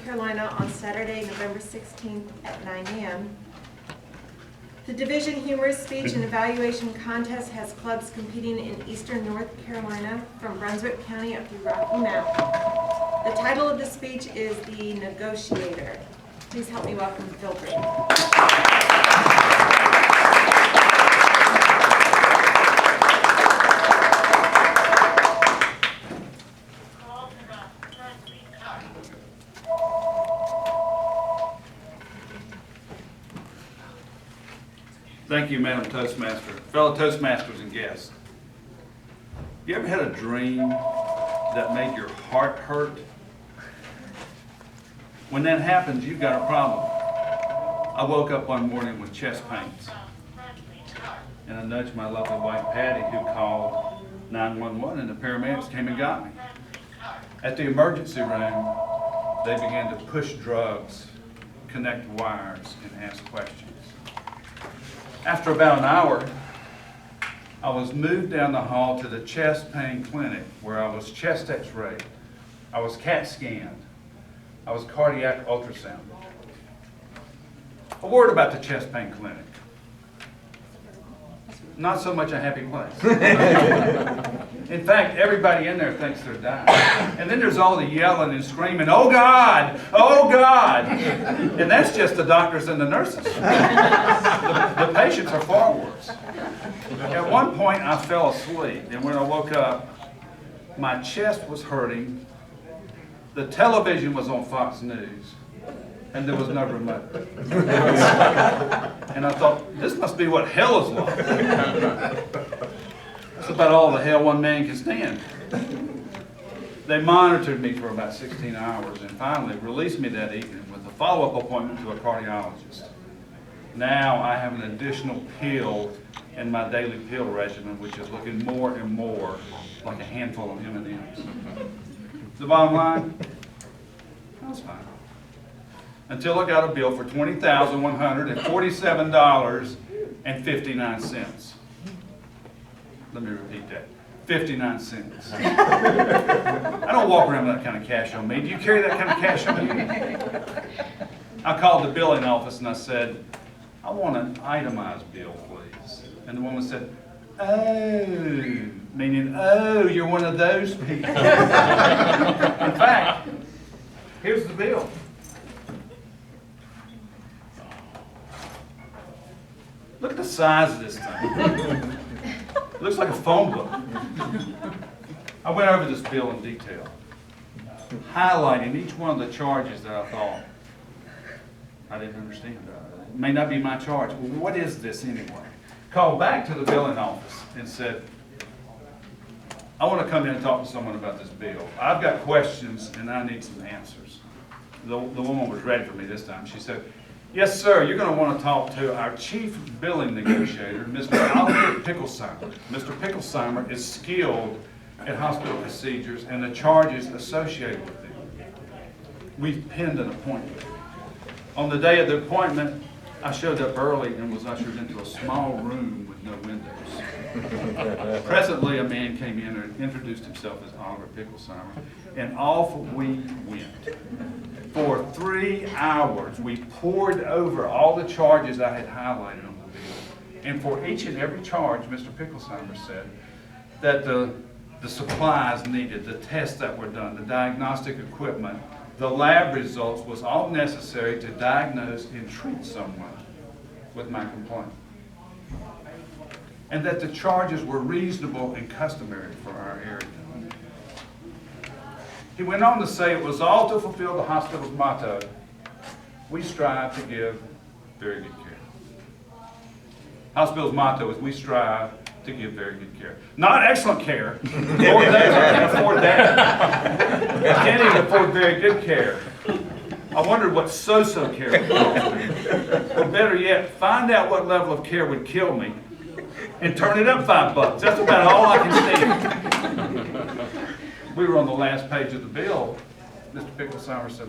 Carolina on Saturday, November 16th at 9 a.m. The Division Humorous Speech and Evaluation Contest has clubs competing in eastern North Carolina from Brunswick County up through Rocky Mount. The title of the speech is The Negotiator. Please help me welcome Phil Brady. Thank you, Madam Toastmaster. Fellow Toastmasters and guests, you ever had a dream that made your heart hurt? When that happens, you've got a problem. I woke up one morning with chest pains, and I nudged my lovely wife Patty, who called 911, and the paramedics came and got me. At the emergency room, they began to push drugs, connect wires, and ask questions. After about an hour, I was moved down the hall to the chest pain clinic where I was chest x-rayed, I was CAT scanned, I was cardiac ultrasound. A word about the chest pain clinic. Not so much a happy place. In fact, everybody in there thinks they're dying. And then there's all the yelling and screaming, "Oh God! Oh God!" And that's just the doctors and the nurses. The patients are far worse. At one point, I fell asleep, and when I woke up, my chest was hurting, the television was on Fox News, and there was no remote. And I thought, this must be what hell is like. That's about all the hell one man can stand. They monitored me for about 16 hours and finally released me that evening with a follow-up appointment to a cardiologist. Now I have an additional pill in my daily pill regimen, which is looking more and more like a handful of M&Ms. The bottom line, I was fine. Until I got a bill for $20,147.59. Let me repeat that. 59 cents. I don't walk around with that kind of cash on me. Do you carry that kind of cash on you? I called the billing office and I said, I want an itemized bill, please. And the woman said, oh, meaning, oh, you're one of those people. In fact, here's the bill. Look at the size of this thing. It looks like a phone book. I went over this bill in detail, highlighting each one of the charges that I thought I didn't understand. It may not be my charge. Well, what is this anyway? Called back to the billing office and said, I want to come in and talk to someone about this bill. I've got questions and I need some answers. The woman was ready for me this time. She said, yes, sir, you're going to want to talk to our chief billing negotiator, Mr. Albert Picklesheimer. Mr. Picklesheimer is skilled at hospital procedures and the charges associated with them. We've pinned an appointment. On the day of the appointment, I showed up early and was ushered into a small room with no windows. Presently, a man came in and introduced himself as Oliver Picklesheimer, and off we went. For 3 hours, we poured over all the charges I had highlighted on the bill. And for each and every charge, Mr. Picklesheimer said that the supplies needed, the tests that were done, the diagnostic equipment, the lab results was all necessary to diagnose and treat someone with my complaint. And that the charges were reasonable and customary for our area. He went on to say it was all to fulfill the hospital's motto, we strive to give very good care. Hospital's motto is we strive to give very good care. Not excellent care. Lord knows I can't afford that. I can't even afford very good care. I wondered what so-so care would cost me. Or better yet, find out what level of care would kill me and turn it up $5. That's about all I can stand. We were on the last page of the bill. Mr. Picklesheimer said,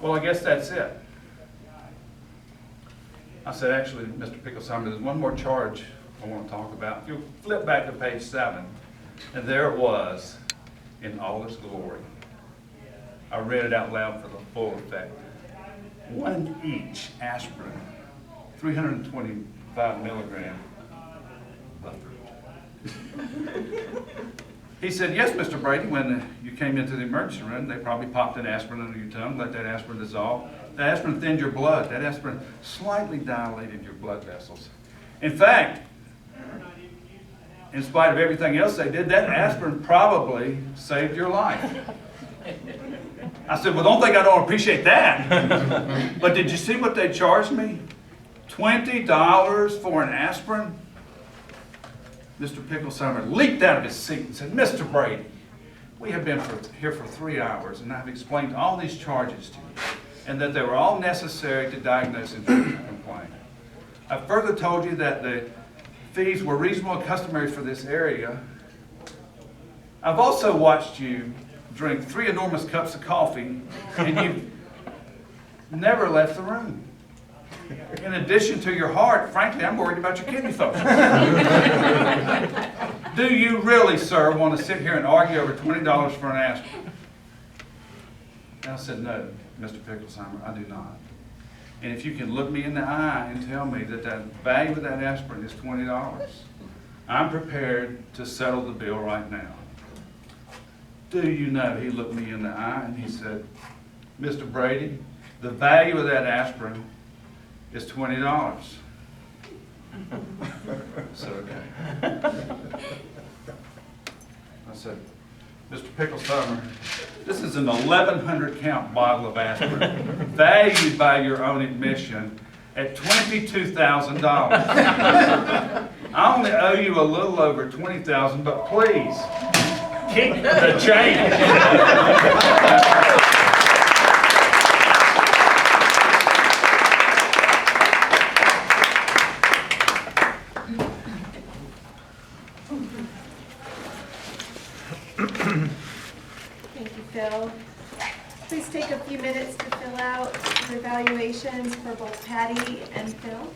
well, I guess that's it. I said, actually, Mr. Picklesheimer, there's one more charge I want to talk about. If you'll flip back to page 7, and there it was in all its glory. I read it out loud for the full effect. 1 each aspirin, 325 milligram buffer. He said, yes, Mr. Brady, when you came into the emergency room, they probably popped an aspirin under your tongue, let that aspirin dissolve. That aspirin thinned your blood. That aspirin slightly dilated your blood vessels. In fact, in spite of everything else they did, that aspirin probably saved your life. I said, well, don't think I don't appreciate that. But did you see what they charged me? $20 for an aspirin? Mr. Picklesummer leaped out of his seat and said, Mr. Brady, we have been here for 3 hours, and I've explained all these charges to you, and that they were all necessary to diagnose and treat your complaint. I further told you that the fees were reasonable and customary for this area. I've also watched you drink 3 enormous cups of coffee, and you've never left the room. In addition to your heart, frankly, I'm worried about your kidney function. Do you really, sir, want to sit here and argue over $20 for an aspirin? And I said, no, Mr. Picklesummer, I do not. And if you can look me in the eye and tell me that the value of that aspirin is $20, I'm prepared to settle the bill right now. Do you know, he looked me in the eye and he said, Mr. Brady, the value of that aspirin is $20. I said, okay. I said, Mr. Picklesummer, this is an 1,100 count bottle of aspirin, valued by your own admission at $22,000. I only owe you a little over $20,000, but please, keep the change. Thank you, Phil. Please take a few minutes to fill out your evaluations for both Patty and Phil.